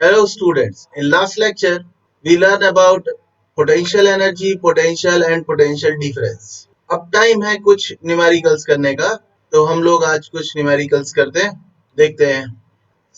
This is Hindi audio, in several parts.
Hello students, in last lecture we learned about potential energy, potential and potential difference. अब टाइम है कुछ न्यूमेरिकल्स करने का, तो हम लोग आज कुछ न्यूमेरिकल्स करते हैं, देखते हैं.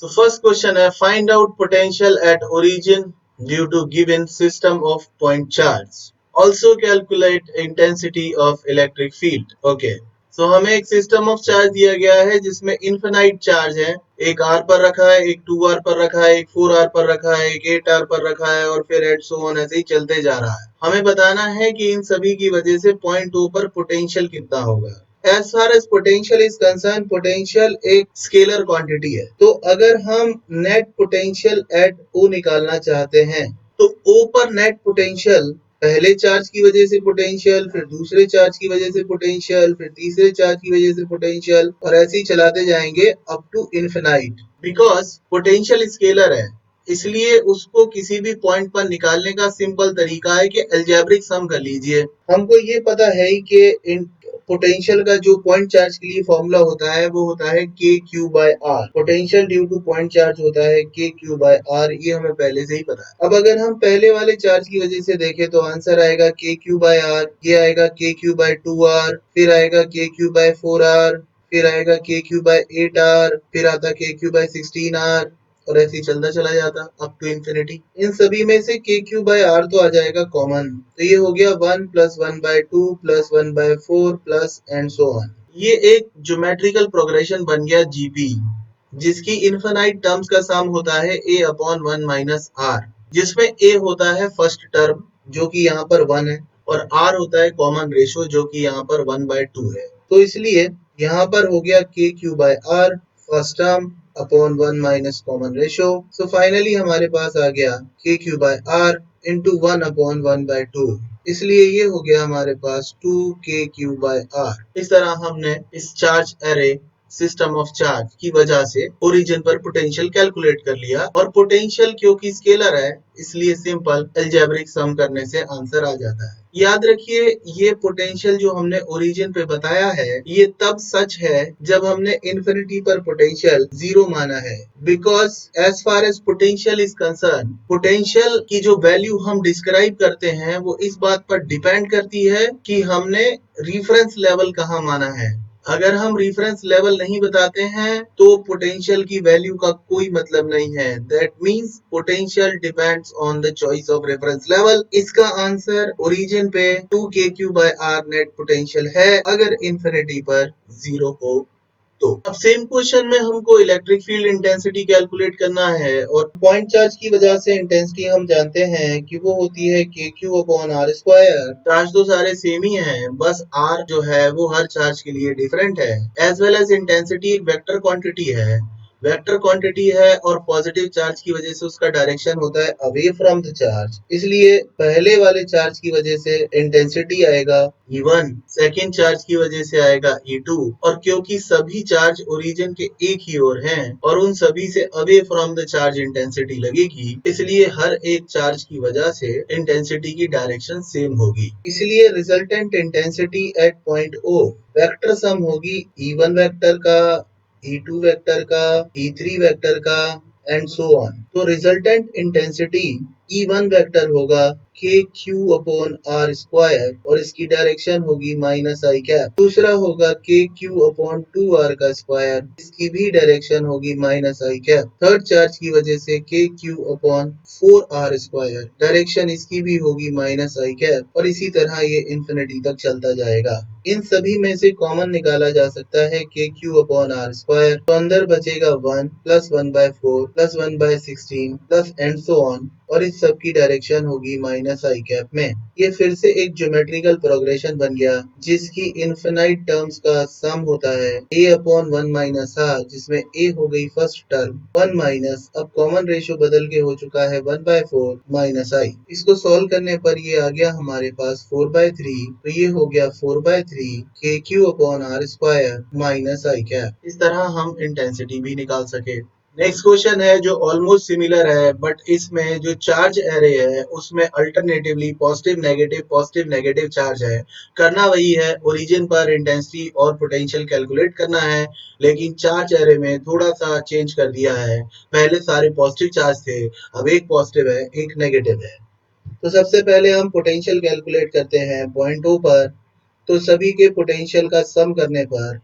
So first question है find out potential at origin due to given system of point charge. Also calculate intensity of electric field. Okay. So हमें एक सिस्टम ऑफ चार्ज दिया गया है जिसमें इनफिनाइट चार्ज है. एक आर पर रखा है, एक 2r पर रखा है, एक 4r पर रखा है, एक 8r पर रखा है और फिर एंड सो ऑन ऐसे ही चलते जा रहा है. हमें बताना है कि इन सभी की वजह से पॉइंट O पर पोटेंशियल कितना होगा. As far as potential is concerned, potential एक स्केलर क्वांटिटी है. तो अगर हम नेट पोटेंशियल एट O निकालना चाहते हैं तो O पर नेट पोटेंशियल पहले चार्ज की वजह से पोटेंशियल, फिर दूसरे चार्ज की वजह से पोटेंशियल, फिर तीसरे चार्ज की वजह से पोटेंशियल और ऐसे ही चलाते जाएंगे up to infinite. Because potential scalar है इसलिए उसको किसी भी पॉइंट पर निकालने का सिंपल तरीका है कि अलजेब्रिक सम कर लीजिए. हमको ये पता है कि पोटेंशियल का जो पॉइंट चार्ज के लिए फॉर्मूला होता है वो होता है k q by r. Potential due to point charge होता है के क्यू बाय आर. ये हमें पहले से ही पता है. अब अगर हम पहले वाले चार्ज की वजह से देखें तो आंसर आएगा के क्यू बाय आर, ये आएगा के क्यू बाय 2r, फिर आएगा के क्यू बाय 4r, फिर आएगा के क्यू बाय 8r, फिर आता के क्यू बाय 16r और ऐसे ही चलता चला जाता अप टू इंफिनिटी. इन सभी में से के क्यू बाय आर तो आ जाएगा कॉमन, तो ये हो गया 1 plus 1/2 plus 1/4 plus and so on. ये एक ज्योमेट्रिकल प्रोग्रेशन बन गया जीपी जिसकी इनफिनाइट टर्म्स का सम होता है a अपॉन 1 माइनस आर, जिसमें a होता है फर्स्ट टर्म जो कि यहाँ पर 1 है और r होता है कॉमन रेशो जो कि यहाँ पर 1/2 है. तो इसलिए यहाँ पर हो गया k q by r first term upon 1 minus common ratio. So finally हमारे पास आ गया k q by r into 1 upon 1/2. इसलिए ये हो गया हमारे पास 2k/r. इस तरह हमने इस charge array system of charge की वजह से ओरिजिन पर पोटेंशियल कैलकुलेट कर लिया और पोटेंशियल क्योंकि स्केलर है इसलिए सिंपल अलजेब्रिक सम करने से आंसर आ जाता है. याद रखिए ये पोटेंशियल जो हमने ओरिजिन पे बताया है ये तब सच है जब हमने इन्फिनिटी पर पोटेंशियल 0 माना है. Because as far as potential is concerned, potential की जो वैल्यू हम डिस्क्राइब करते हैं वो इस बात पर डिपेंड करती है कि हमने रिफरेंस लेवल कहाँ माना है. अगर हम रेफरेंस लेवल नहीं बताते हैं तो पोटेंशियल की वैल्यू का कोई मतलब नहीं है. That means potential depends on the choice of reference level. इसका आंसर ओरिजिन पे 2k/r नेट पोटेंशियल है अगर इंफिनिटी पर 0 हो तो. अब सेम क्वेश्चन में हमको इलेक्ट्रिक फील्ड इंटेंसिटी कैलकुलेट करना है और पॉइंट चार्ज की वजह से इंटेंसिटी हम जानते हैं कि वो होती है k q upon r square. Charge तो सारे सेम ही हैं, बस आर जो है वो हर चार्ज के लिए डिफरेंट है. एज वेल एज इंटेंसिटी एक वेक्टर क्वांटिटी है, वेक्टर क्वांटिटी है और पॉजिटिव चार्ज की वजह से उसका डायरेक्शन होता है अवे फ्रॉम द चार्ज. इसलिए पहले वाले चार्ज की वजह से इंटेंसिटी आएगा E1, सेकेंड चार्ज की वजह से आएगा E2 और क्योंकि सभी चार्ज ओरिजिन के एक ही ओर हैं और उन सभी से away from the charge intensity लगेगी इसलिए हर एक चार्ज की वजह से इंटेंसिटी की डायरेक्शन सेम होगी. इसलिए resultant intensity at point O vector sum होगी E1 वेक्टर का, E2 वेक्टर का, E3 वेक्टर का एंड सो ऑन. तो रिजल्टेंट इंटेंसिटी E1 वेक्टर होगा के क्यू अपॉन आर स्क्वायर और इसकी डायरेक्शन होगी माइनस आई कैप. दूसरा होगा के क्यू अपॉन 2r का स्क्वायर, इसकी भी डायरेक्शन होगी minus i cap. Third charge की वजह से k q upon 4r square, direction इसकी भी होगी माइनस आई कैप और इसी तरह ये इंफिनिटी तक चलता जाएगा. इन सभी में से कॉमन निकाला जा सकता है k q upon r square. तो अंदर बचेगा 1 plus 1/4 plus 1/16 plus and so on और इस सब की डायरेक्शन होगी माइनस आई कैप में. ये फिर से एक ज्योमेट्रिकल प्रोग्रेशन बन गया जिसकी इनफिनाइट टर्म्स का सम होता है a अपॉन 1 माइनस r, जिसमें a हो गई फर्स्ट टर्म 1 माइनस, अब कॉमन रेशियो बदल के हो चुका है 1/4 माइनस i. इसको सॉल्व करने पर ये आ गया हमारे पास 4/3. तो ये हो गया 4/3 k q upon r square minus i cap. इस तरह हम इंटेंसिटी भी निकाल सके. नेक्स्ट क्वेश्चन है जो ऑलमोस्ट सिमिलर है, बट इसमें जो चार्ज एरे है उसमें अल्टरनेटिवली पॉजिटिव नेगेटिव चार्ज है। करना वही है, ओरिजिन पर इंटेंसिटी और पोटेंशियल कैलकुलेट करना है, लेकिन चार्ज एरे में थोड़ा सा चेंज कर दिया है। पहले सारे पॉजिटिव चार्ज थे, अब एक पॉजिटिव है एक नेगेटिव है। तो सबसे पहले हम पोटेंशियल कैलकुलेट करते हैं पॉइंट ओ पर। तो सभी के पोटेंशियल का सम करने पर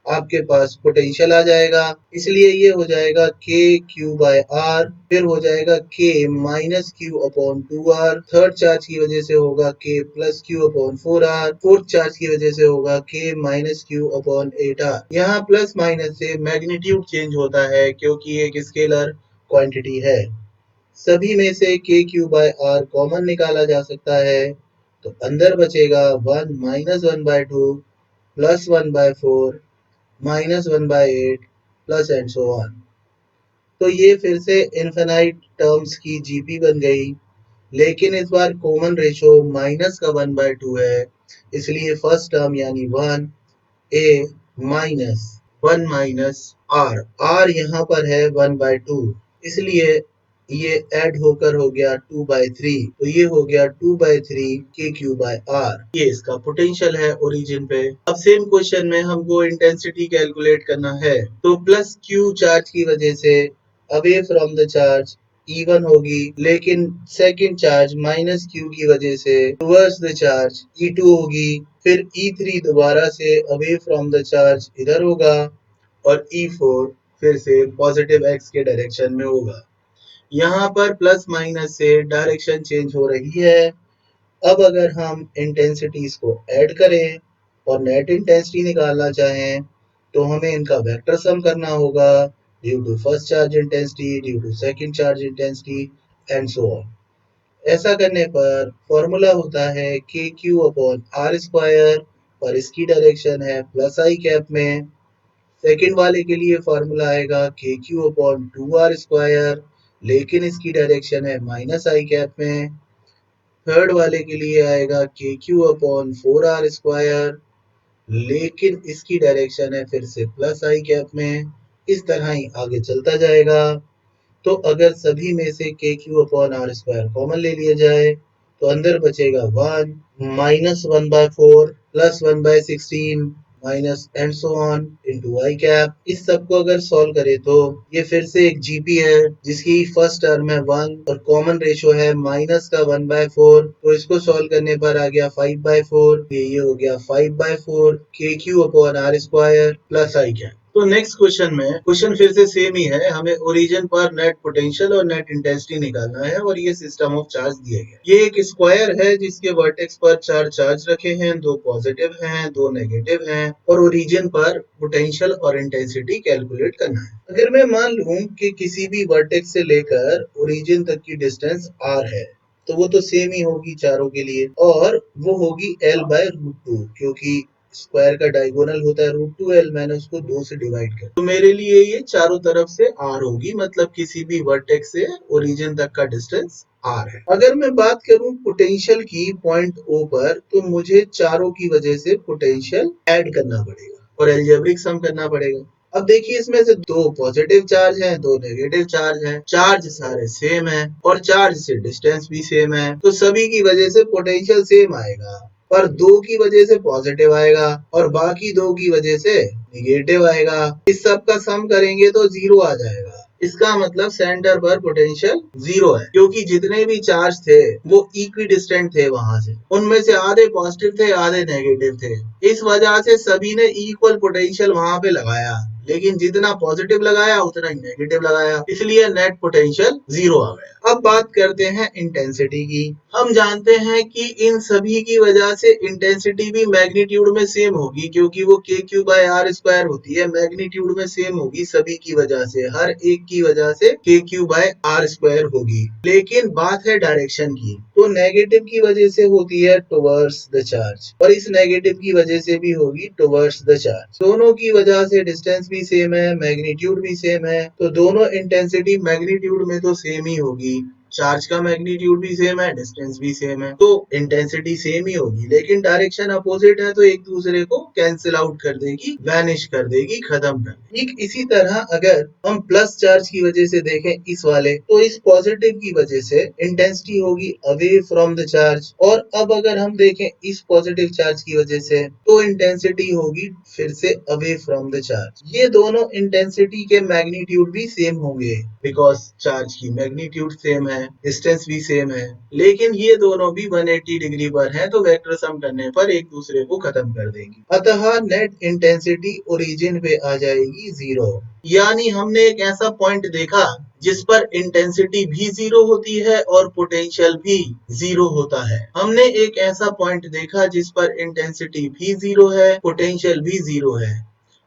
आपके पास पोटेंशियल आ जाएगा, इसलिए ये हो जाएगा के क्यू बाय आर, फिर हो जाएगा के minus Q upon 2r, third charge की वजह से होगा के plus Q upon 4r, fourth charge की वजह से होगा के माइनस क्यू अपॉन 8r। यहाँ प्लस माइनस से मैग्नीट्यूड चेंज होता है क्योंकि एक स्केलर क्वांटिटी है। सभी में से k q by are common निकाला जा सकता है, तो अंदर बचेगा 1 - 1/2 plus 1/4 -1/8 plus and so on. तो ये फिर से इनफिनाइट टर्म्स की जीपी बन गई, लेकिन इस बार कॉमन रेशो माइनस का 1/2 है, इसलिए फर्स्ट टर्म यानी 1 ए माइनस 1 माइनस आर, आर यहाँ पर है 1/2, इसलिए ये ऐड होकर हो गया 2/3, तो ये हो गया 2/3 के क्यू बाय आर। ये इसका पोटेंशियल है ओरिजिन पे। अब सेम क्वेश्चन में हमको इंटेंसिटी कैलकुलेट करना है, तो प्लस क्यू चार्ज की वजह से away from the charge even होगी, लेकिन सेकंड चार्ज माइनस क्यू की वजह से टुवर्ड्स द चार्ज E2 होगी, फिर E3 दोबारा से अवे फ्रॉम द चार्ज इधर होगा, और E4 फिर से पॉजिटिव x के डायरेक्शन में होगा। यहाँ पर प्लस माइनस से डायरेक्शन चेंज हो रही है। अब अगर हम इंटेंसिटीज को ऐड करें और नेट इंटेंसिटी निकालना चाहें, तो हमें इनका वेक्टर सम करना होगा, due to first charge intensity, due to second charge intensity and so on. ऐसा करने पर फॉर्मूला होता है k q upon r square, और इसकी डायरेक्शन है प्लस आई कैप में। सेकंड वाले के लिए फॉर्मूला आएगा के क्यू अपॉन 2r², लेकिन इसकी डायरेक्शन है माइनस आई कैप में। थर्ड वाले के लिए आएगा के क्यू अपॉन 4r², लेकिन इसकी डायरेक्शन है फिर से प्लस आई कैप में। इस तरह ही आगे चलता जाएगा। तो अगर सभी में से k q upon r square common ले लिया जाए, तो अंदर बचेगा 1 -1/4 plus 1/16 minus and so on into i cap. इस सब को अगर सॉल्व करें तो ये फिर से एक जीपी है, जिसकी फर्स्ट टर्म है 1 और कॉमन रेशो है माइनस का 1/4, तो इसको सॉल्व करने पर आ गया 5/4, ये हो गया 5/4 k q upon r square plus i cap. तो नेक्स्ट क्वेश्चन में क्वेश्चन फिर से सेम ही है, हमें ओरिजिन पर नेट पोटेंशियल और नेट इंटेंसिटी निकालना है, और ये सिस्टम ऑफ चार्ज दिए गए। ये एक स्क्वायर है जिसके वर्टेक्स पर 4 चार्ज रखे हैं, 2 पॉजिटिव हैं 2 नेगेटिव हैं, और ओरिजिन पर पोटेंशियल और इंटेंसिटी कैलकुलेट करना है। अगर मैं मान लूं कि किसी भी वर्टेक्स से लेकर ओरिजिन तक की डिस्टेंस r है, तो वो तो सेम ही होगी चारों के लिए, और वो होगी L/√2, क्योंकि स्क्वायर का डायगोनल होता है √2l, मैंने उसको 2 से डिवाइड कर, तो मेरे लिए ये चारों तरफ से r होगी, मतलब किसी भी वर्टेक्स से ओरिजिन तक का डिस्टेंस r है। अगर मैं बात करूं पोटेंशियल की पॉइंट O पर, तो मुझे चारों की वजह से पोटेंशियल ऐड करना पड़ेगा और अलजेब्रिक सम करना पड़ेगा। अब देखिए, इसमें से 2 पॉजिटिव चार्ज हैं 2 नेगेटिव चार्ज हैं, चार्ज सारे सेम हैं और चार्ज से डिस्टेंस भी सेम है, तो सभी की वजह से पोटेंशियल सेम आएगा, पर 2 की वजह से पॉजिटिव आएगा और बाकी 2 की वजह से निगेटिव आएगा। इस सब का सम करेंगे तो 0 आ जाएगा। इसका मतलब सेंटर पर पोटेंशियल 0 है, क्योंकि जितने भी चार्ज थे वो इक्वी डिस्टेंट थे वहां से, उनमें से आधे पॉजिटिव थे आधे नेगेटिव थे। इस वजह से सभी ने इक्वल पोटेंशियल वहां पे लगाया, लेकिन जितना पॉजिटिव लगाया उतना ही नेगेटिव लगाया, इसलिए नेट पोटेंशियल 0 आ गया। अब बात करते हैं इंटेंसिटी की। हम जानते हैं कि इन सभी की वजह से इंटेंसिटी भी मैग्नीट्यूड में सेम होगी, क्योंकि वो के क्यू बाय आर स्क्वायर होती है, मैग्नीट्यूड में सेम होगी सभी की वजह से, हर एक की वजह से k q by are square होगी। लेकिन बात है डायरेक्शन की, तो नेगेटिव की वजह से होती है टुवर्ड्स द चार्ज, और इस नेगेटिव की वजह से भी होगी टुवर्ड्स द चार्ज। दोनों की वजह से डिस्टेंस भी सेम है, मैग्नीट्यूड भी सेम है, तो दोनों इंटेंसिटी मैग्नीट्यूड में तो सेम ही होगी, चार्ज का मैग्नीट्यूड भी सेम है, डिस्टेंस भी सेम है, तो इंटेंसिटी सेम ही होगी, लेकिन डायरेक्शन अपोजिट है तो एक दूसरे को कैंसिल आउट कर देगी, वैनिश कर देगी, खत्म कर देगी। ठीक इसी तरह अगर हम प्लस चार्ज की वजह से देखें इस वाले, तो इस पॉजिटिव की वजह से इंटेंसिटी होगी अवे फ्रॉम द चार्ज, और अब अगर हम देखें इस पॉजिटिव चार्ज की वजह से, तो इंटेंसिटी होगी फिर से अवे फ्रॉम द चार्ज। ये दोनों इंटेंसिटी के मैग्नीट्यूड भी सेम होंगे, बिकॉज चार्ज की मैग्नीट्यूड सेम है, डिस्टेंस भी सेम है, लेकिन ये दोनों भी 180 डिग्री पर हैं, तो वेक्टर सम करने पर एक दूसरे को खत्म कर देंगी। अतः नेट इंटेंसिटी ओरिजिन पे आ जाएगी 0। यानी हमने एक ऐसा पॉइंट देखा जिस पर इंटेंसिटी भी 0 होती है और पोटेंशियल भी 0 होता है। हमने एक ऐसा पॉइंट देखा जिस पर इंटेंसिटी भी 0 है, पोटेंशियल भी 0 है।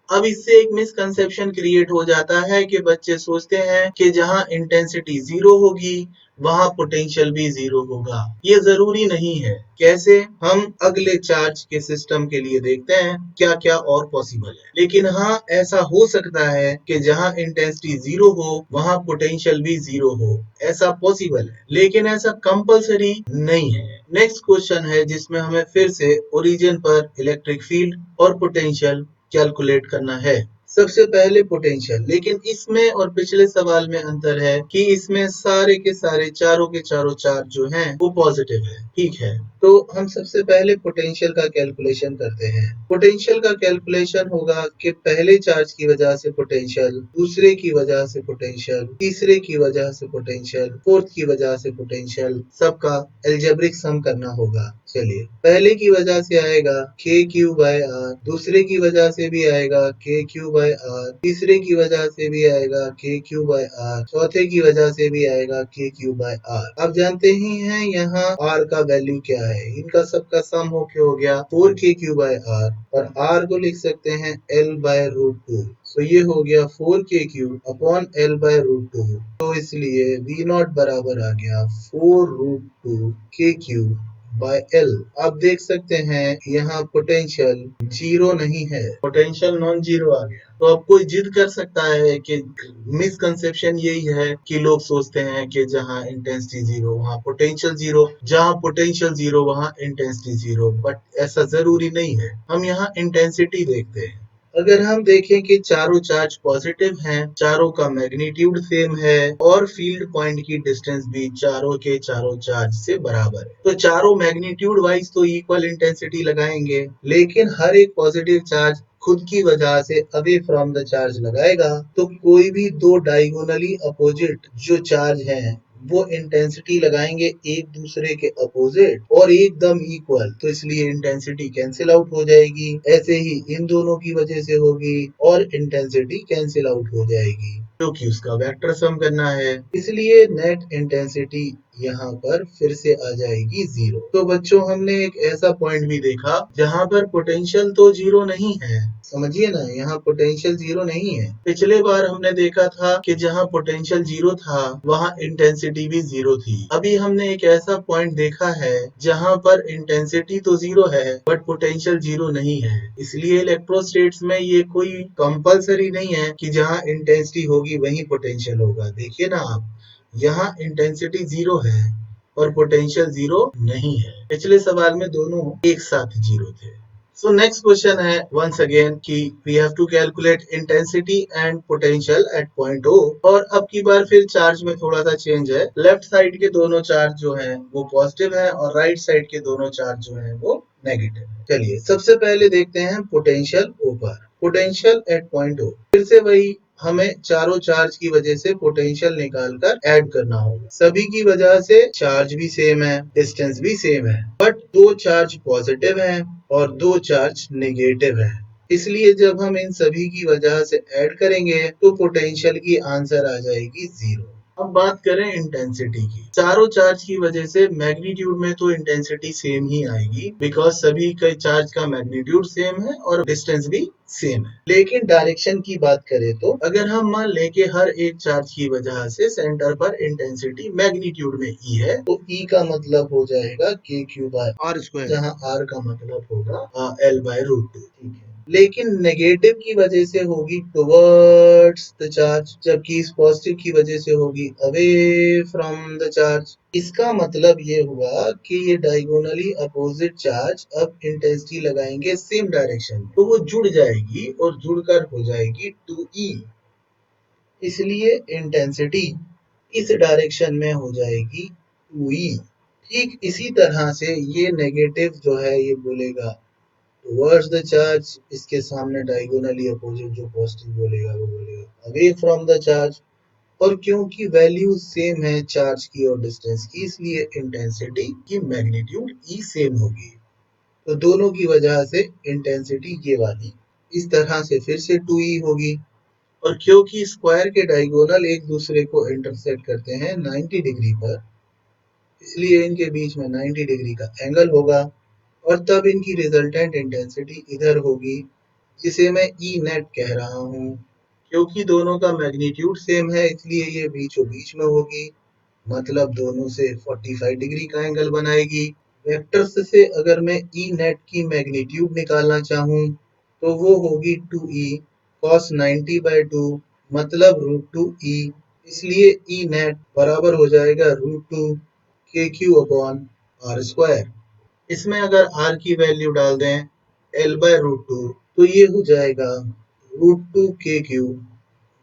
अब इससे एक मिसकंसेप्शन क्रिएट हो जाता है कि बच्चे सोचते हैं कि जहां इंटेंसिटी 0 होगी वहां पोटेंशियल भी 0 होगा। ये जरूरी नहीं है। कैसे? हम अगले चार्ज के सिस्टम के लिए देखते हैं क्या क्या और पॉसिबल है। लेकिन हाँ, ऐसा हो सकता है कि जहां इंटेंसिटी 0 हो वहां पोटेंशियल भी 0 हो, ऐसा पॉसिबल है, लेकिन ऐसा कंपलसरी नहीं है। नेक्स्ट क्वेश्चन है जिसमें हमें फिर से ओरिजिन पर इलेक्ट्रिक फील्ड और पोटेंशियल कैलकुलेट करना है। सबसे पहले पोटेंशियल, लेकिन इसमें और पिछले सवाल में अंतर है कि इसमें सारे के सारे चारों के चारों चार्ज जो हैं वो पॉजिटिव है। ठीक है, तो हम सबसे पहले पोटेंशियल का कैलकुलेशन करते हैं। पोटेंशियल का कैलकुलेशन होगा कि पहले चार्ज की वजह से पोटेंशियल, दूसरे की वजह से पोटेंशियल, तीसरे की वजह से पोटेंशियल, फोर्थ की वजह से पोटेंशियल, सबका एल्जेब्रिक सम करना होगा। चलिए, पहले की वजह से आएगा के क्यू बाय आर, दूसरे की वजह से भी आएगा के क्यू बाय आर, तीसरे की वजह से भी आएगा के क्यू बाय आर, चौथे की वजह से भी आएगा के क्यू बाय आर। अब जानते ही हैं यहाँ आर का वैल्यू क्या है, इनका सबका सम होके हो गया 4 के क्यू बाय आर, और आर को लिख सकते हैं एल बाय रूट 2। तो ये हो गया 4 k q upon L by root 2, तो इसलिए वी नॉट बराबर आ गया 4 रूट 2 के क्यू बाय एल। आप देख सकते हैं यहाँ पोटेंशियल 0 नहीं है, पोटेंशियल नॉन जीरो आ गया। तो अब कोई जिद कर सकता है कि मिसकंसेप्शन यही है कि लोग सोचते हैं कि जहाँ इंटेंसिटी 0 वहाँ पोटेंशियल 0, जहाँ पोटेंशियल 0 वहाँ इंटेंसिटी 0, बट ऐसा जरूरी नहीं है। हम यहाँ इंटेंसिटी देखते हैं। अगर हम देखें कि चारों चार्ज पॉजिटिव हैं, चारों का मैग्नीट्यूड सेम है और फील्ड पॉइंट की डिस्टेंस भी चारों के चारों चार्ज से बराबर है, तो चारों मैग्नीट्यूड वाइज तो इक्वल इंटेंसिटी लगाएंगे, लेकिन हर एक पॉजिटिव चार्ज खुद की वजह से अवे फ्रॉम द चार्ज लगाएगा, तो कोई भी दो डायगोनली अपोजिट जो चार्ज हैं वो इंटेंसिटी लगाएंगे एक दूसरे के अपोजिट और एकदम इक्वल, तो इसलिए इंटेंसिटी कैंसिल आउट हो जाएगी। ऐसे ही इन दोनों की वजह से होगी और इंटेंसिटी कैंसिल आउट हो जाएगी, क्योंकि उसका वेक्टर सम करना है, इसलिए नेट इंटेंसिटी यहाँ पर फिर से आ जाएगी 0। तो बच्चों, हमने एक ऐसा पॉइंट भी देखा जहाँ पर पोटेंशियल तो 0 नहीं है। समझिए ना, यहाँ पोटेंशियल 0 नहीं है। पिछले बार हमने देखा था कि जहाँ पोटेंशियल 0 था वहाँ इंटेंसिटी भी 0 थी। अभी हमने एक ऐसा पॉइंट देखा है जहाँ पर इंटेंसिटी तो 0 है बट पोटेंशियल 0 नहीं है। इसलिए इलेक्ट्रोस्टेट्स में ये कोई कंपलसरी नहीं है कि जहाँ इंटेंसिटी होगी वहीं पोटेंशियल होगा। देखिए ना आप, यहाँ इंटेंसिटी 0 है और पोटेंशियल 0 नहीं है। पिछले सवाल में दोनों एक साथ 0 थे। So next question है once again कि we have to calculate intensity and potential at point O, और अब की बार फिर चार्ज में थोड़ा सा चेंज है। लेफ्ट साइड के दोनों चार्ज जो हैं वो पॉजिटिव है और राइट साइड के दोनों चार्ज जो हैं वो नेगेटिव है। चलिए, सबसे पहले देखते हैं पोटेंशियल O पर। पोटेंशियल एट पॉइंट O, फिर से वही, हमें चारों चार्ज की वजह से पोटेंशियल निकालकर ऐड करना होगा। सभी की वजह से चार्ज भी सेम है, डिस्टेंस भी सेम है, बट दो चार्ज पॉजिटिव हैं और दो चार्ज नेगेटिव है, इसलिए जब हम इन सभी की वजह से ऐड करेंगे तो पोटेंशियल की आंसर आ जाएगी 0। अब बात करें इंटेंसिटी की। चारों चार्ज की वजह से मैग्नीट्यूड में तो इंटेंसिटी सेम ही आएगी, बिकॉज सभी के चार्ज का मैग्नीट्यूड सेम है और डिस्टेंस भी सेम है। लेकिन डायरेक्शन की बात करें तो अगर हम मान लें कि हर एक चार्ज की वजह से सेंटर पर इंटेंसिटी मैग्नीट्यूड में ई है, तो ई का मतलब हो जाएगा के क्यू बाय आर स्क्वायर, जहाँ आर का मतलब होगा एल बाय रूट 2। ठीक है, लेकिन नेगेटिव की वजह से होगी टुवर्ड्स द चार्ज, जबकि इस पॉजिटिव की वजह से होगी अवे फ्रॉम द चार्ज। इसका मतलब ये हुआ कि ये डायगोनली अपोजिट चार्ज अब इंटेंसिटी लगाएंगे सेम डायरेक्शन में, तो वो जुड़ जाएगी और जुड़कर हो जाएगी 2e। इसलिए इंटेंसिटी इस डायरेक्शन में हो जाएगी 2e। ठीक इसी तरह से ये नेगेटिव जो है ये बोलेगा टुवर्ड्स द चार्ज, इसके सामने डायगोनली अपोजिट जो पॉजिटिव बोलेगा वो बोलेगा अवे फ्रॉम द चार्ज। और क्योंकि वैल्यू सेम है चार्ज की और डिस्टेंस की, इसलिए इंटेंसिटी की मैग्नीट्यूड ई सेम होगी। तो दोनों की वजह से इंटेंसिटी ये वाली इस तरह से फिर से 2e होगी। और क्योंकि स्क्वायर के डायगोनल एक दूसरे को इंटरसेक्ट करते हैं 90 डिग्री पर, इसलिए इनके बीच में 90 डिग्री का एंगल होगा और तब इनकी रिजल्टेंट इंटेंसिटी इधर होगी, जिसे मैं ई नेट कह रहा हूँ। क्योंकि दोनों का मैग्नीट्यूड सेम है इसलिए ये बीचों बीच में होगी, मतलब दोनों से 45 डिग्री का एंगल बनाएगी। वेक्टर्स से अगर मैं ई नेट की मैग्नीट्यूड निकालना चाहूँ तो वो होगी 2e cos 90/2, मतलब √2e। इसलिए ई नेट बराबर हो जाएगा √2 kq/r²। इसमें अगर r की वैल्यू डाल दें l/√2 तो ये हो जाएगा √2 kq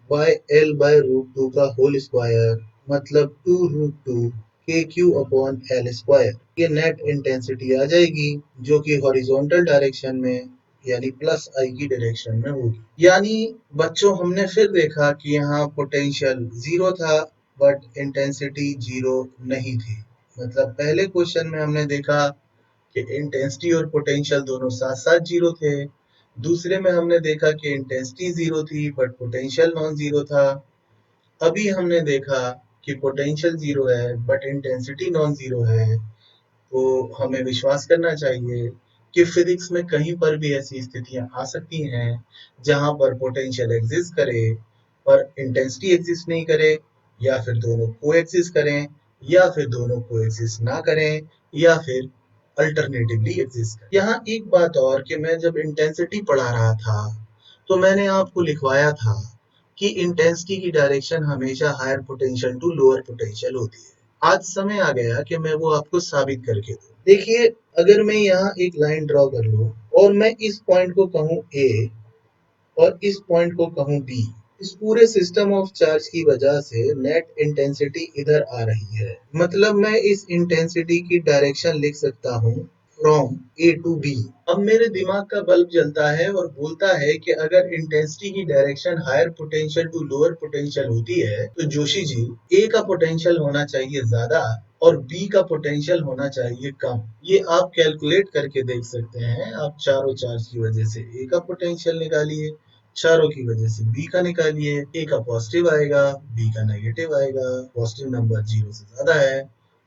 बाय l/√2 का होल स्क्वायर, मतलब 2√2 kq/l²। ये नेट इंटेंसिटी आ जाएगी जो कि हॉरिजॉन्टल डायरेक्शन में यानी प्लस आई की डायरेक्शन में होगी। यानी बच्चों हमने फिर देखा कि यहाँ पोटेंशियल जीरो था बट इंटेंसिटी जीरो नहीं थी। मतलब पहले क्वेश्चन में हमने देखा कि इंटेंसिटी और पोटेंशियल दोनों साथ साथ जीरो थे। दूसरे में हमने देखा कि इंटेंसिटी जीरो थी बट पोटेंशियल नॉन जीरो था। अभी हमने देखा कि पोटेंशियल जीरो है बट इंटेंसिटी नॉन जीरो है। तो हमें विश्वास करना चाहिए कि फिजिक्स में कहीं पर भी ऐसी स्थितियां आ सकती हैं जहां पर पोटेंशियल एग्जिस्ट करे पर इंटेंसिटी एग्जिस्ट नहीं करे, या फिर दोनों को एग्जिस्ट करें, या फिर दोनों को एग्जिस्ट ना करें, या फिर अल्टरनेटिवली एग्जिस्ट करें। यहाँ एक बात और कि मैं जब इंटेंसिटी पढ़ा रहा था तो मैंने आपको लिखवाया था कि इंटेंसिटी की डायरेक्शन हमेशा higher potential to lower potential होती है। आज समय आ गया कि मैं वो आपको साबित करके दूं। देखिए, अगर मैं यहाँ एक लाइन ड्रॉ कर लूं और मैं इस पॉइंट को कहूँ ए और इस पॉइंट को कहूँ बी, इस पूरे सिस्टम ऑफ चार्ज की वजह से नेट इंटेंसिटी इधर आ रही है। मतलब मैं इस इंटेंसिटी की डायरेक्शन लिख सकता हूँ फ्रॉम ए टू बी। अब मेरे दिमाग का बल्ब जलता है और बोलता है कि अगर इंटेंसिटी की direction higher potential to lower potential होती है तो जोशी जी ए का पोटेंशियल होना चाहिए ज्यादा और बी का पोटेंशियल होना चाहिए कम। ये आप कैलकुलेट करके देख सकते हैं। आप चारों चार्ज की वजह से ए का पोटेंशियल निकालिए, चारों की वजह से बी का निकालिए। ए का पॉजिटिव आएगा, बी का नेगेटिव आएगा। पॉजिटिव नंबर जीरो से ज्यादा है,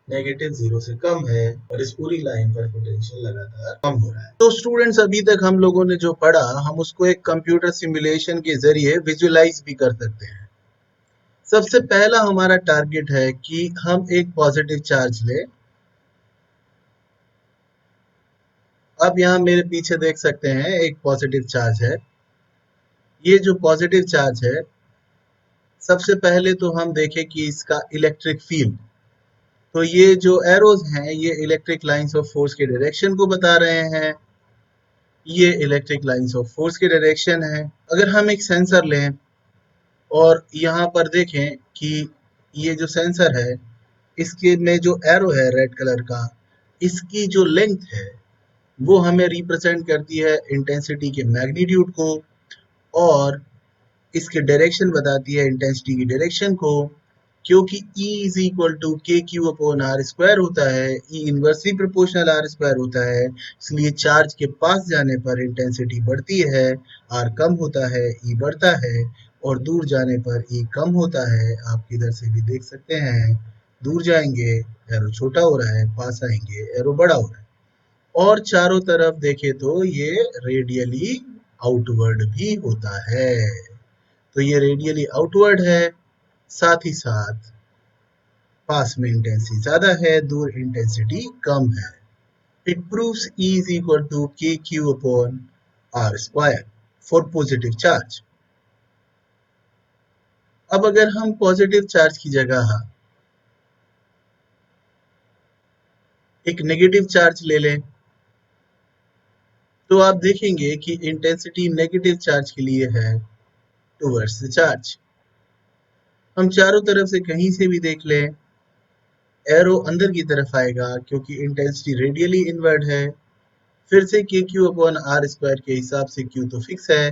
नेगेटिव जीरो से कम है और इस पूरी लाइन पर पोटेंशियल लगातार कम हो रहा है। तो स्टूडेंट्स, अभी तक हम लोगों ने जो पढ़ा हम उसको एक कंप्यूटर सिमुलेशन के जरिए विजुअलाइज भी कर सकते हैं। सबसे पहला हमारा टारगेट है कि हम एक पॉजिटिव चार्ज लें। अब यहाँ मेरे पीछे देख सकते हैं एक पॉजिटिव चार्ज है। ये जो पॉजिटिव चार्ज है, सबसे पहले तो हम देखें कि इसका इलेक्ट्रिक फील्ड। तो ये जो एरोज हैं ये इलेक्ट्रिक लाइंस ऑफ फोर्स के डायरेक्शन को बता रहे हैं। ये इलेक्ट्रिक लाइंस ऑफ फोर्स के डायरेक्शन है। अगर हम एक सेंसर लें और यहाँ पर देखें कि ये जो सेंसर है इसके में जो एरो है रेड कलर का, इसकी जो लेंथ है वो हमें रिप्रेजेंट करती है इंटेंसिटी के मैग्नीट्यूड को और इसके डायरेक्शन बताती है इंटेंसिटी की डायरेक्शन को। क्योंकि E is equal to k q upon r square होता है, E inversely proportional r square होता है, इसलिए चार्ज के पास जाने पर इंटेंसिटी बढ़ती है, आर कम होता है, E बढ़ता है और दूर जाने पर E कम होता है। आप इधर से भी देख सकते हैं, दूर जाएंगे एरो छोटा हो रहा है, पास आएंगे एरो बड़ा हो रहा है। और चारों तरफ देखें तो ये रेडियली आउटवर्ड भी होता है। तो ये रेडियली आउटवर्ड है, साथ ही साथ पास में इंटेंसिटी ज्यादा है, दूर इंटेंसिटी कम है। It proves E is equal to KQ upon r square for positive charge. अब अगर हम पॉजिटिव चार्ज की जगह एक नेगेटिव चार्ज ले लें तो आप देखेंगे कि इंटेंसिटी नेगेटिव चार्ज के लिए है टुवर्ड्स द चार्ज। हम चारों तरफ से कहीं से भी देख लें, एरो अंदर की तरफ आएगा क्योंकि इंटेंसिटी रेडियली इनवर्ड है। फिर से k q upon r square के हिसाब से क्यू तो फिक्स है,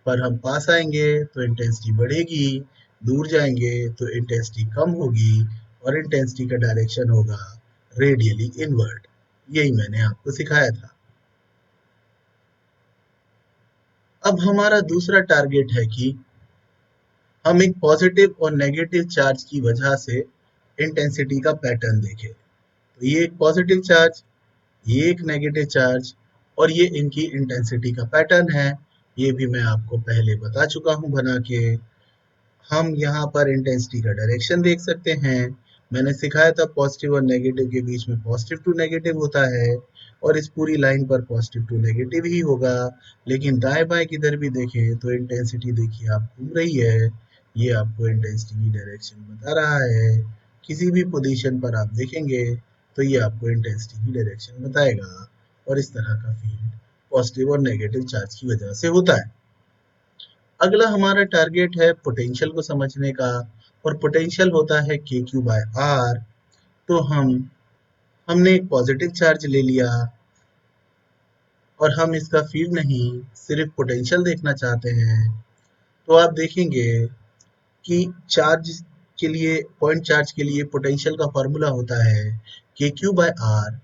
पर हम पास आएंगे तो इंटेंसिटी बढ़ेगी, दूर जाएंगे तो इंटेंसिटी कम होगी और इंटेंसिटी का डायरेक्शन होगा रेडियली इनवर्ड। यही मैंने आपको सिखाया था। अब हमारा दूसरा टारगेट है कि हम एक पॉजिटिव और नेगेटिव चार्ज की वजह से इंटेंसिटी का पैटर्न देखें। तो ये एक पॉजिटिव चार्ज, ये एक नेगेटिव चार्ज और ये इनकी इंटेंसिटी का पैटर्न है। ये भी मैं आपको पहले बता चुका हूँ बना के। हम यहाँ पर इंटेंसिटी का डायरेक्शन देख सकते हैं। मैंने सिखाया था पॉजिटिव और नेगेटिव के बीच में पॉजिटिव टू नेगेटिव होता है और इस पूरी लाइन पर पॉजिटिव टू नेगेटिव ही होगा। लेकिन दाएं बाएं किधर भी देखें तो इंटेंसिटी देखिए आप घूम रही है। ये आपको इंटेंसिटी की डायरेक्शन बता रहा है। किसी भी पोजीशन पर आप देखेंगे तो ये आपको इंटेंसिटी की डायरेक्शन बताएगा और इस तरह का फील्ड पॉजिटिव और नेगेटिव चार्ज की वजह से होता है। अगला हमारा टारगेट है पोटेंशियल को समझने का और पोटेंशियल होता है के क्यू बाय आर। तो हमने एक पॉजिटिव चार्ज ले लिया और हम इसका फील्ड नहीं सिर्फ पोटेंशियल देखना चाहते हैं। तो आप देखेंगे कि चार्ज के लिए पॉइंट चार्ज के लिए पोटेंशियल का फॉर्मूला होता है k q by are.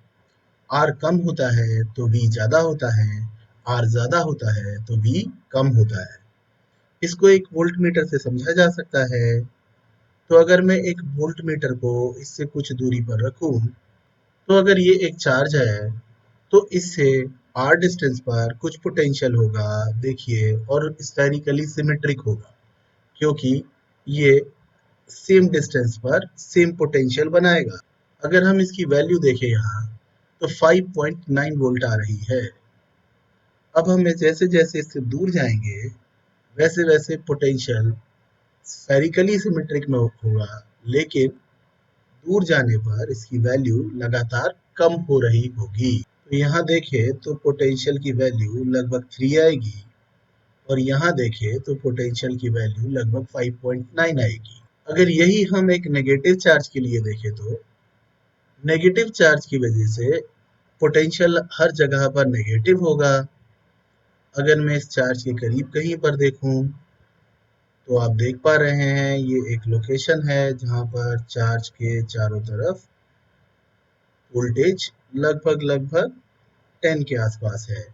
Are कम होता है तो वी ज्यादा होता है, आर ज्यादा होता है तो वी कम होता है। इसको एक वोल्ट मीटर से समझा जा सकता है। तो अगर मैं एक वोल्ट मीटर को इससे कुछ दूरी पर रखूं तो अगर ये एक चार्ज है तो इससे आर डिस्टेंस पर कुछ पोटेंशियल होगा, देखिए, और स्फेरिकली सिमेट्रिक होगा क्योंकि ये सेम डिस्टेंस पर सेम पोटेंशियल बनाएगा। अगर हम इसकी वैल्यू देखें यहाँ तो 5.9 वोल्ट आ रही है। अब हम जैसे जैसे इससे दूर जाएंगे वैसे वैसे पोटेंशियल स्फेरिकली सिमेट्रिक में होगा, लेकिन दूर जाने पर इसकी वैल्यू लगातार कम हो रही होगी। तो यहाँ देखें तो पोटेंशियल की वैल्यू लगभग 3 आएगी और यहाँ देखें तो पोटेंशियल की वैल्यू लगभग 5.9 आएगी। अगर यही हम एक नेगेटिव चार्ज के लिए देखें तो नेगेटिव चार्ज की वजह से पोटेंशियल हर जगह पर नेगेटिव होगा। अगर मैं इस चार्ज के करीब कहीं पर देखूं तो आप देख पा रहे हैं ये एक लोकेशन है जहां पर चार्ज के चारों तरफ वोल्टेज लगभग लगभग 10 के आसपास है,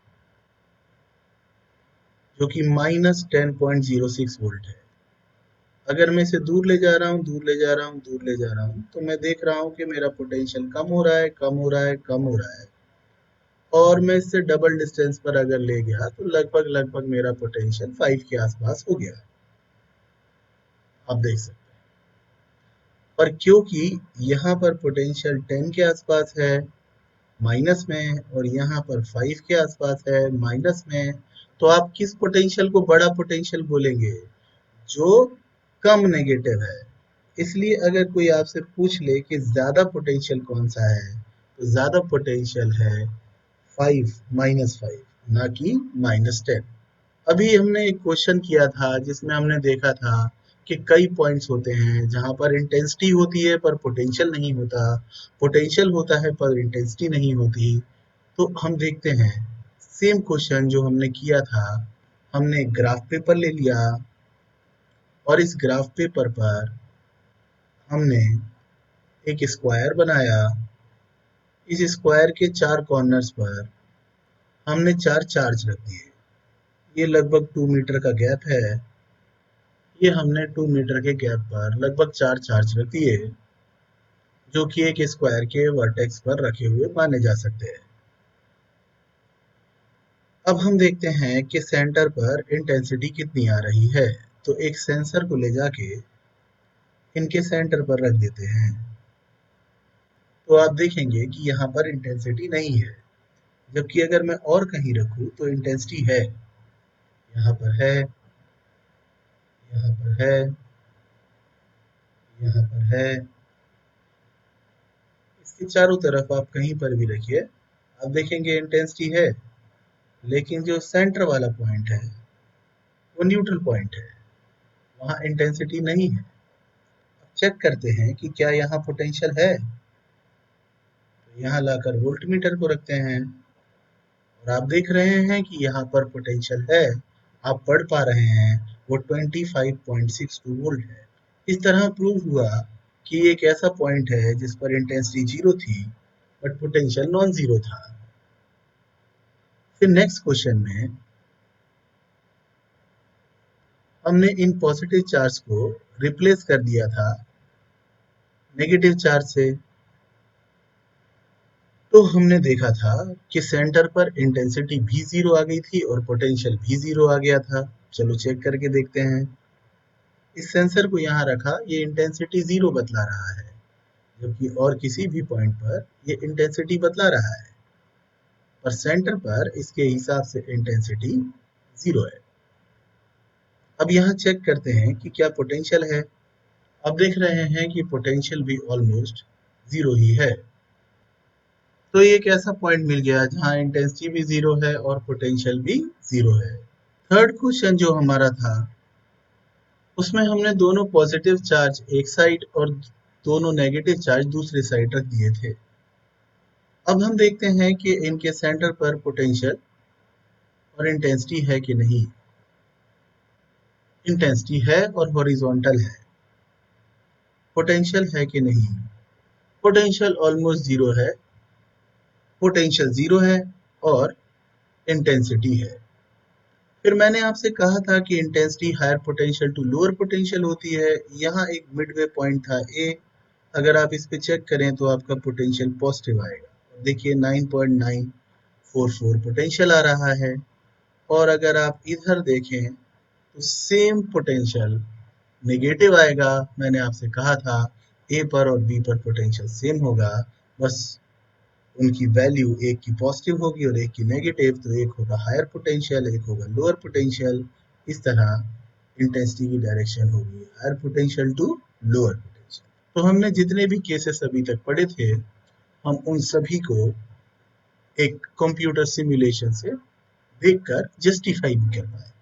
जो कि -10.06 वोल्ट है। अगर मैं इसे दूर ले जा रहा हूँ, दूर ले जा रहा हूँ, दूर ले जा रहा हूँ, तो मैं देख रहा हूँ कि मेरा पोटेंशियल कम हो रहा है, कम हो रहा है, कम हो रहा है। और मैं इससे डबल डिस्टेंस पर अगर ले गया तो लगभग लगभग मेरा पोटेंशियल 5 के आसपास हो गया। आप देख सकते हैं। पर क्योंकि यहाँ पर पोटेंशियल 10 के आसपास है माइनस में और यहाँ पर 5 के आसपास है माइनस में, तो आप किस पोटेंशियल को बड़ा पोटेंशियल बोलेंगे? जो कम नेगेटिव है। इसलिए अगर कोई आपसे पूछ ले कि ज्यादा पोटेंशियल कौन सा है तो ज्यादा पोटेंशियल है 5 ना कि -10। अभी हमने एक क्वेश्चन किया था जिसमें हमने देखा था कि कई पॉइंट्स होते हैं जहां पर इंटेंसिटी होती है पर पोटेंशियल नहीं होता, पोटेंशियल होता है पर इंटेंसिटी नहीं होती। तो हम देखते हैं सेम क्वेश्चन जो हमने किया था, हमने एक ग्राफ पेपर ले लिया और इस ग्राफ पेपर पर हमने एक स्क्वायर बनाया। इस स्क्वायर के 4 कॉर्नर्स पर हमने 4 चार्ज रख दिए। ये लगभग 2 मीटर का गैप है। ये हमने 2 मीटर के गैप पर लगभग 4 चार्ज रख दिए जो कि एक स्क्वायर के वर्टेक्स पर रखे हुए माने जा सकते हैं। अब हम देखते हैं कि सेंटर पर इंटेंसिटी कितनी आ रही है। तो एक सेंसर को ले जाके इनके सेंटर पर रख देते हैं तो आप देखेंगे कि यहाँ पर इंटेंसिटी नहीं है, जबकि अगर मैं और कहीं रखूं तो इंटेंसिटी है। यहाँ पर है, यहाँ पर है, यहाँ पर है। इसके चारों तरफ आप कहीं पर भी रखिए, आप देखेंगे इंटेंसिटी है, लेकिन जो सेंटर वाला पॉइंट है वो न्यूट्रल पॉइंट है, वहाँ इंटेंसिटी नहीं है। अब चेक करते हैं कि क्या यहाँ पोटेंशियल है। तो यहाँ लाकर वोल्टमीटर को रखते हैं और आप देख रहे हैं कि यहाँ पर पोटेंशियल है। आप पढ़ पा रहे हैं वो 25.62 वोल्ट है। इस तरह प्रूव हुआ कि एक ऐसा पॉइंट है जिस पर इंटेंसिटी जीरो थी बट पोटेंशियल नॉन जीरो था। फिर नेक्स्ट क्वेश्चन में हमने इन पॉजिटिव चार्ज को रिप्लेस कर दिया था नेगेटिव चार्ज से। तो हमने देखा था कि सेंटर पर इंटेंसिटी भी जीरो आ गई थी और पोटेंशियल भी जीरो आ गया था। चलो चेक करके देखते हैं। इस सेंसर को यहाँ रखा, ये इंटेंसिटी जीरो बतला रहा है, जबकि और किसी भी पॉइंट पर ये इंटेंसिटी बतला रहा है, पर सेंटर पर इसके हिसाब से इंटेंसिटी जीरो है। अब यहाँ चेक करते हैं कि क्या पोटेंशियल है। अब देख रहे हैं कि पोटेंशियल भी ऑलमोस्ट जीरो ही है। तो ये एक ऐसा पॉइंट मिल गया जहाँ इंटेंसिटी भी जीरो है और पोटेंशियल भी जीरो है। थर्ड क्वेश्चन जो हमारा था उसमें हमने दोनों पॉजिटिव चार्ज एक साइड और दोनों नेगेटिव चार्ज दूसरे साइड रख दिए थे। अब हम देखते हैं कि इनके सेंटर पर पोटेंशियल और इंटेंसिटी है कि नहीं। इंटेंसिटी है और हॉरिजॉन्टल है। पोटेंशियल है कि नहीं। पोटेंशियल ऑलमोस्ट जीरो है, पोटेंशियल जीरो है और इंटेंसिटी है। फिर मैंने आपसे कहा था कि intensity higher potential to lower potential होती है। यहाँ एक मिडवे पॉइंट था ए, अगर आप इस पे चेक करें तो आपका पोटेंशियल पॉजिटिव आएगा। देखिए 9.944 पोटेंशियल आ रहा है। और अगर आप इधर देखें तो सेम पोटेंशियल नेगेटिव आएगा। मैंने आपसे कहा था ए पर और बी पर पोटेंशियल सेम होगा, बस उनकी वैल्यू एक की पॉजिटिव होगी और एक की नेगेटिव। तो एक होगा हायर पोटेंशियल, एक होगा लोअर पोटेंशियल। इस तरह इंटेंसिटी की डायरेक्शन होगी higher potential to lower potential. तो हमने जितने भी केसेस अभी तक पढ़े थे, हम उन सभी को एक कंप्यूटर सिमुलेशन से देखकर जस्टिफाई भी कर पाए।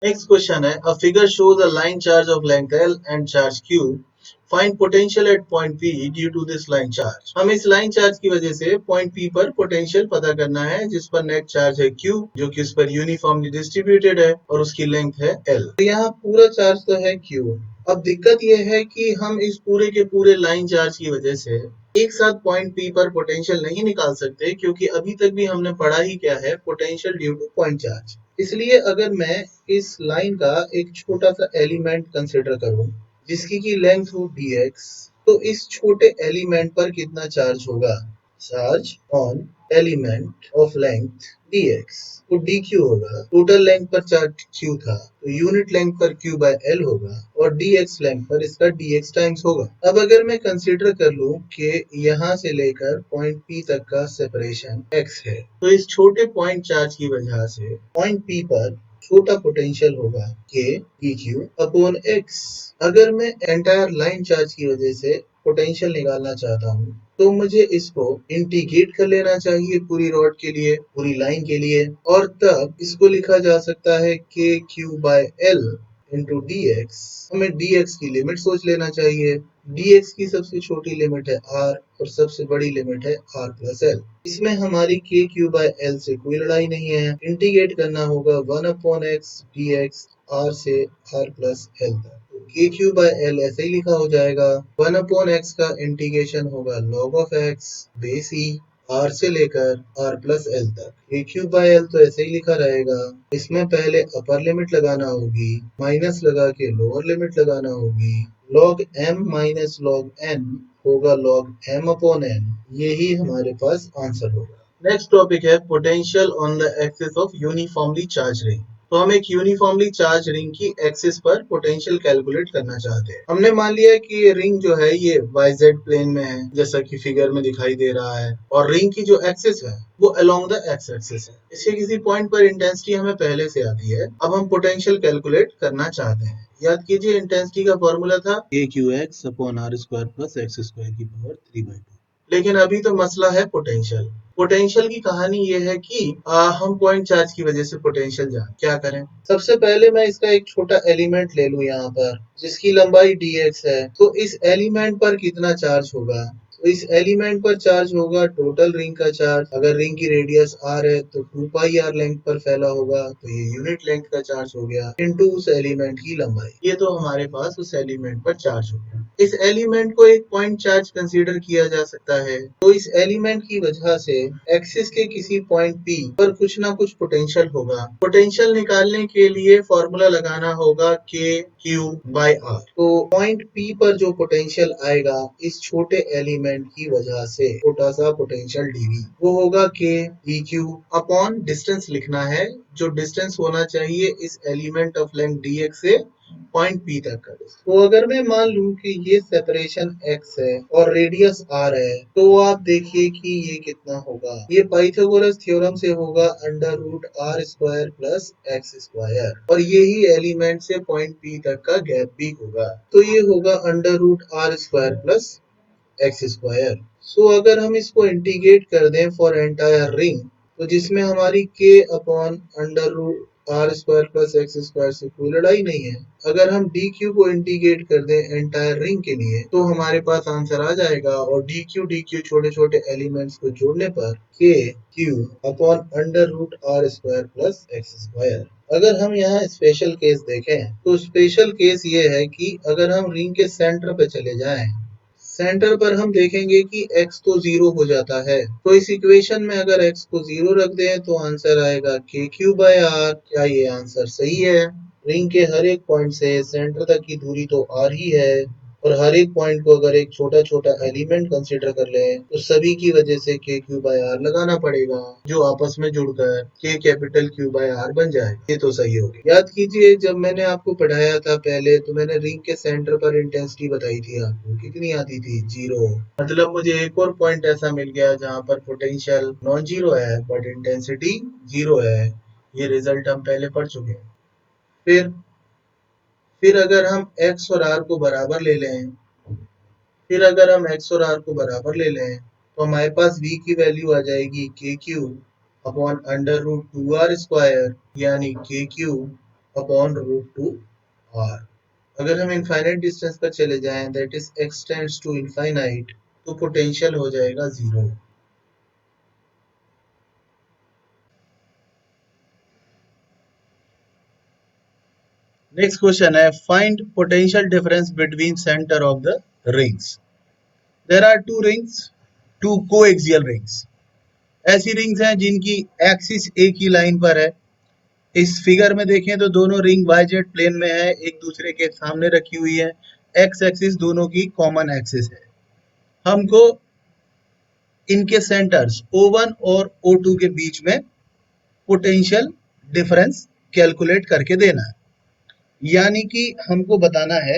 नेक्स्ट क्वेश्चन है, a figure shows a line charge of length L and charge Q. Find potential at point P due to this line charge. हमें इस लाइन चार्ज की वजह से पॉइंट P पर पोटेंशियल पता करना है, जिस पर नेट चार्ज है Q, जो कि उस पर यूनिफॉर्मली डिस्ट्रीब्यूटेड है और उसकी लेंथ है L। तो यहाँ पूरा चार्ज तो है Q। अब दिक्कत यह है कि हम इस पूरे के पूरे लाइन चार्ज की वजह से एक साथ पॉइंट P पर पोटेंशियल नहीं निकाल सकते, क्योंकि अभी तक भी हमने पढ़ा ही क्या है, potential due to point charge. इसलिए अगर मैं इस लाइन का एक छोटा सा एलिमेंट कंसिडर करूं जिसकी की लेंथ हो dx, तो इस छोटे एलिमेंट पर कितना चार्ज होगा। Charge on element of length dx तो dq होगा। टोटल लेंथ पर चार्ज q था तो यूनिट लेंथ पर q बाय l होगा और dx लेंथ पर इसका dx टाइम्स होगा। अब अगर मैं कंसीडर कर लूं कि यहाँ से लेकर पॉइंट P तक का सेपरेशन x है, तो इस छोटे पॉइंट चार्ज की वजह से पॉइंट P पर छोटा पोटेंशियल होगा k dq अपॉन x। अगर मैं एंटायर लाइन चार्ज की वजह से पोटेंशियल निकालना चाहता हूँ तो मुझे इसको इंटीग्रेट कर लेना चाहिए पूरी रॉड के लिए, पूरी लाइन के लिए, और तब इसको लिखा जा सकता है k q by L into D x. हमें डी एक्स की लिमिट सोच लेना चाहिए। डी एक्स की सबसे छोटी लिमिट है आर और सबसे बड़ी लिमिट है आर प्लस एल। इसमें हमारी के क्यू बाय एल से कोई लड़ाई नहीं है। इंटीग्रेट करना होगा 1/x dx आर से आर प्लस एल तक। के क्यू बाय एल ऐसे ही लिखा हो जाएगा। 1/x का इंटीग्रेशन होगा log of x base E R से लेकर आर प्लस एल तक। के क्यू बाय एल तो ऐसे ही लिखा रहेगा। इसमें पहले अपर लिमिट लगाना होगी, माइनस लगा के लोअर लिमिट लगाना होगी। log m minus log n होगा log m अपॉन n। यही हमारे पास आंसर होगा। नेक्स्ट टॉपिक है potential on the axis of uniformly charge ring. तो हम एक यूनिफॉर्मली चार्ज रिंग की एक्सिस पर पोटेंशियल कैलकुलेट करना चाहते हैं। हमने मान लिया कि ये रिंग जो है ये YZ प्लेन में है, जैसा कि फिगर में दिखाई दे रहा है, और रिंग की जो एक्सिस है वो अलोंग द एक्स एक्सिस है। इसके किसी पॉइंट पर इंटेंसिटी हमें पहले से आती है। अब हम पोटेंशियल कैलकुलेट करना चाहते हैं। याद कीजिए इंटेंसिटी का फॉर्मूला था AQX upon R square plus x square की पावर 3/2। लेकिन अभी तो मसला है पोटेंशियल। पोटेंशियल की कहानी ये है कि हम पॉइंट चार्ज की वजह से पोटेंशियल जान क्या करें। सबसे पहले मैं इसका एक छोटा एलिमेंट ले लूं यहाँ पर, जिसकी लंबाई dx है। तो इस एलिमेंट पर कितना चार्ज होगा? तो इस एलिमेंट पर चार्ज होगा टोटल रिंग का चार्ज। अगर रिंग की रेडियस r है तो 2πr लेंथ पर फैला होगा, तो ये यूनिट लेंथ का चार्ज हो गया इनटू उस एलिमेंट की लंबाई। ये तो हमारे पास उस एलिमेंट पर चार्ज हो गया। इस एलिमेंट को एक पॉइंट चार्ज कंसीडर किया जा सकता है। तो इस एलिमेंट की वजह से एक्सिस के किसी पॉइंट P पर कुछ ना कुछ पोटेंशियल होगा। पोटेंशियल निकालने के लिए फॉर्मूला लगाना होगा KQ/R। तो पॉइंट P पर जो पोटेंशियल आएगा इस छोटे एलिमेंट की वजह से, छोटा सा पोटेंशियल dV, वो होगा K dQ अपॉन डिस्टेंस लिखना है, जो डिस्टेंस होना चाहिए इस एलिमेंट ऑफ लेंथ dx से पॉइंट P तक का। तो अगर मैं मान लूं कि ये सेपरेशन x है और रेडियस r है, तो आप देखिए कि ये कितना होगा। ये पाइथागोरस थ्योरम से होगा under root r square plus x square, और यही एलिमेंट से पॉइंट P तक का गैप भी होगा। तो ये होगा under root r square plus x square. So अगर हम इसको इंटीग्रेट कर दें फॉर एंटायर रिंग, तो जिसमें हमारी k upon under root r square plus x square से कोई लड़ाई नहीं है। अगर हम डी क्यू को इंटीग्रेट कर दें एंटायर रिंग के लिए, तो हमारे पास आंसर आ जाएगा, और डी क्यू छोटे छोटे एलिमेंट्स को जोड़ने पर k q upon under root r square plus x square. अगर हम यहाँ स्पेशल केस देखें, तो स्पेशल केस ये है कि अगर हम रिंग के सेंटर पे चले जाएं, सेंटर पर हम देखेंगे कि x तो 0 हो जाता है। तो इस इक्वेशन में अगर x को 0 रख दें तो आंसर आएगा KQ/R। क्या ये आंसर सही है? रिंग के हर एक पॉइंट से सेंटर तक की दूरी तो r ही है, और हर एक पॉइंट को अगर एक छोटा छोटा एलिमेंट कंसीडर कर लें तो सभी की वजह से KQ/R लगाना पड़ेगा, जो आपस में जुड़कर K कैपिटल Q/R बन जाए। ये तो सही हो गया। याद कीजिए जब मैंने आपको पढ़ाया था पहले, तो मैंने रिंग के सेंटर पर इंटेंसिटी बताई थी आपको, कितनी आती थी? 0। मतलब मुझे एक और पॉइंट ऐसा मिल गया जहाँ पर पोटेंशियल नॉन जीरो है बट इंटेंसिटी 0 है। ये रिजल्ट हम पहले पढ़ चुके हैं। फिर अगर हम x और r को बराबर ले लें, तो हमारे पास v की वैल्यू आ जाएगी KQ upon under root 2r square, यानी KQ अपॉन रूट 2r। अगर हम इनफाइनाइट डिस्टेंस पर चले जाएं, that is x tends to infinite, तो पोटेंशियल हो जाएगा 0। नेक्स्ट क्वेश्चन है, find potential difference between centre of the rings. There are two rings, two coaxial rings. ऐसी रिंग्स हैं जिनकी एक्सिस एक ही लाइन पर है। इस फिगर में देखें तो दोनों रिंग YZ प्लेन में है, एक दूसरे के सामने रखी हुई है। एक्स एक्सिस दोनों की कॉमन एक्सिस है। हमको इनके सेंटर्स O1 और O2 के बीच में पोटेंशियल डिफरेंस कैलकुलेट करके देना है, यानी कि हमको बताना है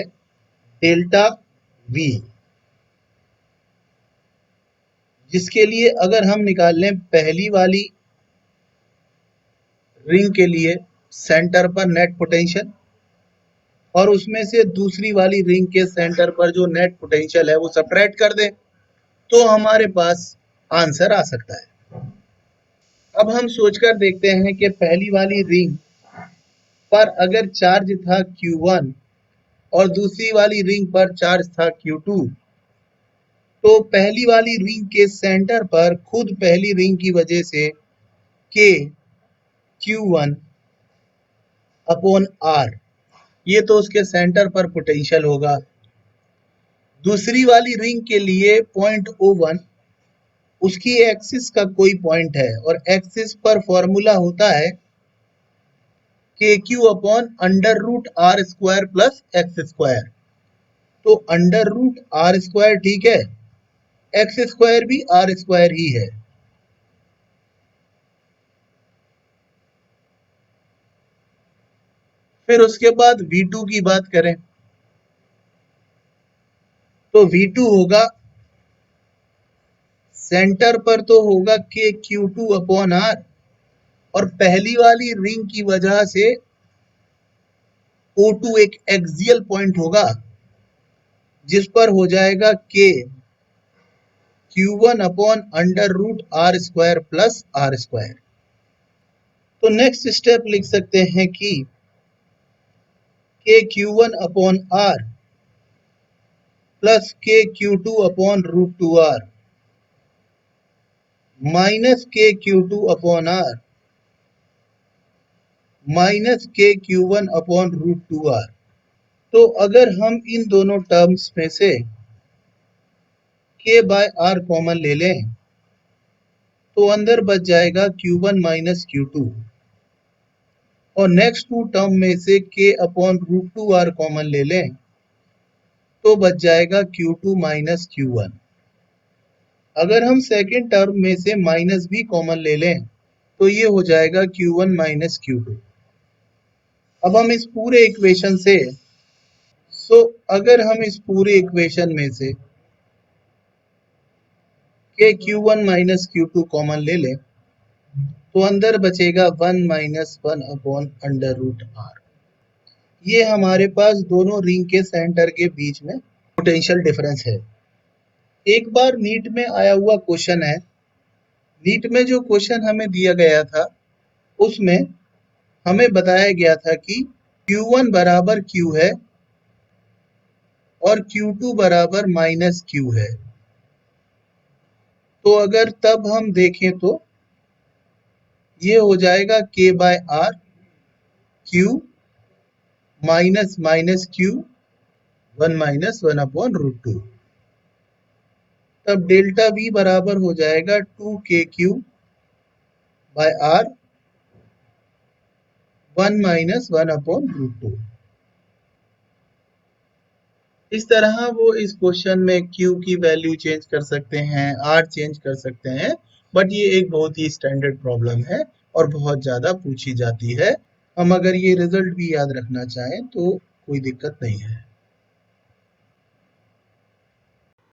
डेल्टा V, जिसके लिए अगर हम निकाल लें पहली वाली रिंग के लिए सेंटर पर नेट पोटेंशियल, और उसमें से दूसरी वाली रिंग के सेंटर पर जो नेट पोटेंशियल है वो सब्ट्रैक्ट कर दें, तो हमारे पास आंसर आ सकता है। अब हम सोचकर देखते हैं कि पहली वाली रिंग पर अगर चार्ज था Q1 और दूसरी वाली रिंग पर चार्ज था Q2, तो पहली वाली रिंग के सेंटर पर खुद पहली रिंग की वजह से K Q1 अपॉन R, ये तो उसके सेंटर पर पोटेंशियल होगा। दूसरी वाली रिंग के लिए पॉइंट O1 उसकी एक्सिस का कोई पॉइंट है, और एक्सिस पर फॉर्मूला होता है KQ upon under root R square plus x square. तो अंडर रूट R स्क्वायर ठीक है, एक्स स्क्वायर भी R स्क्वायर ही है। फिर उसके बाद V2 की बात करें तो V2 होगा, सेंटर पर तो होगा के Q2 अपॉन आर, और पहली वाली रिंग की वजह से O2 एक एक्सियल पॉइंट होगा जिस पर हो जाएगा k Q1 upon under root r square plus r square. तो नेक्स्ट स्टेप लिख सकते हैं कि के Q1 अपॉन आर प्लस के Q2 upon root 2r minus के Q2 अपॉन आर माइनस के Q1 अपॉन रूट 2r। तो अगर हम इन दोनों टर्म्स में से k बाय आर कॉमन ले लें तो अंदर बच जाएगा Q1 माइनस Q2, और नेक्स्ट टू टर्म में से k upon root 2r common ले लें तो बच जाएगा Q2 माइनस Q1। अगर हम सेकेंड टर्म में से माइनस भी कॉमन ले लें तो ये हो जाएगा Q1 माइनस Q2। अब हम इस पूरे इक्वेशन से अगर हम इस पूरे इक्वेशन में से के Q1 माइनस Q2 कॉमन ले लें तो अंदर बचेगा 1 minus 1 upon under root r. ये हमारे पास दोनों रिंग के सेंटर के बीच में पोटेंशियल डिफरेंस है। एक बार नीट में आया हुआ क्वेश्चन है, नीट में जो क्वेश्चन हमें दिया गया था उसमें हमें बताया गया था कि Q1 बराबर Q है और Q2 बराबर माइनस Q है। तो अगर तब हम देखें तो ये हो जाएगा K by r Q minus minus Q 1 minus 1 upon root 2। तब डेल्टा V बराबर हो जाएगा 2KQ by r 1 minus 1 upon root 2। इस तरह वो इस क्वेश्चन में Q की वैल्यू चेंज कर सकते हैं, R चेंज कर सकते हैं, बट ये एक बहुत ही स्टैंडर्ड प्रॉब्लम है और बहुत ज़्यादा पूछी जाती है। हम अगर ये रिजल्ट भी याद रखना चाहें तो कोई दिक्कत नहीं है।